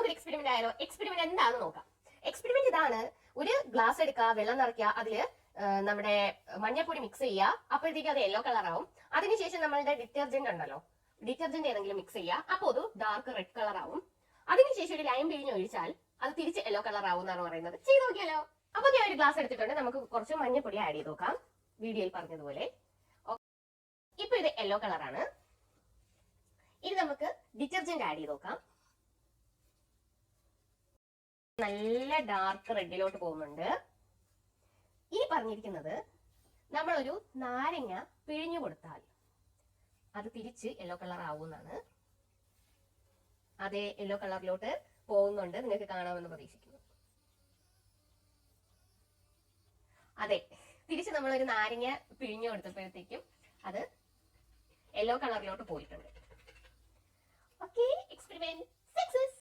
ഒരു എക്സ്പെരിമെന്റ് ആയാലോ? എക്സ്പെരിമെന്റ് എന്താണെന്ന് നോക്കാം. എക്സ്പെരിമെന്റ് ഇതാണ്. ഒരു ഗ്ലാസ് എടുക്കുക, വെള്ളം നിറയ്ക്കുക, അതില് നമ്മുടെ മഞ്ഞൾപ്പൊടി മിക്സ് ചെയ്യുക. അപ്പോഴത്തേക്ക് അത് യെല്ലോ കളർ ആവും. അതിനുശേഷം നമ്മളുടെ ഡിറ്റർജന്റ് ഉണ്ടല്ലോ, ഡിറ്റർജന്റ് ഏതെങ്കിലും മിക്സ് ചെയ്യുക. അപ്പോൾ അത് ഡാർക്ക് റെഡ് കളർ ആവും. അതിനുശേഷം ഒരു ലൈം പിഴിഞ്ഞ് ഒഴിച്ചാൽ അത് തിരിച്ച് യെല്ലോ കളർ ആവും എന്നാണ് പറയുന്നത്. ചെയ്ത് നോക്കിയാലോ? അപ്പൊ ഞാൻ ഒരു ഗ്ലാസ് എടുത്തിട്ടുണ്ട്. നമുക്ക് കുറച്ച് മഞ്ഞൾപ്പൊടി ആഡ് ചെയ്ത് നോക്കാം, വീഡിയോയിൽ പറഞ്ഞതുപോലെ. ഇപ്പൊ ഇത് യെല്ലോ കളറാണ്. ഇനി നമുക്ക് ഡിറ്റർജന്റ് ആഡ് ചെയ്ത് നോക്കാം. നല്ല ഡാർക്ക് റെഡിലോട്ട് പോകുന്നുണ്ട്. ഈ പറഞ്ഞിരിക്കുന്നത് നമ്മളൊരു നാരങ്ങ പിഴിഞ്ഞു കൊടുത്താൽ അത് തിരിച്ച് യെല്ലോ കളർ ആവുമെന്നാണ്. അതേ യെല്ലോ കളറിലോട്ട് പോകുന്നുണ്ട്, നിങ്ങൾക്ക് കാണാമെന്ന് പ്രതീക്ഷിക്കുന്നു. അതെ, തിരിച്ച് നമ്മളൊരു നാരങ്ങ പിഴിഞ്ഞു കൊടുത്തപ്പോഴത്തേക്കും അത് യെല്ലോ കളറിലോട്ട് പോയിട്ടുണ്ട്. Okay, experiment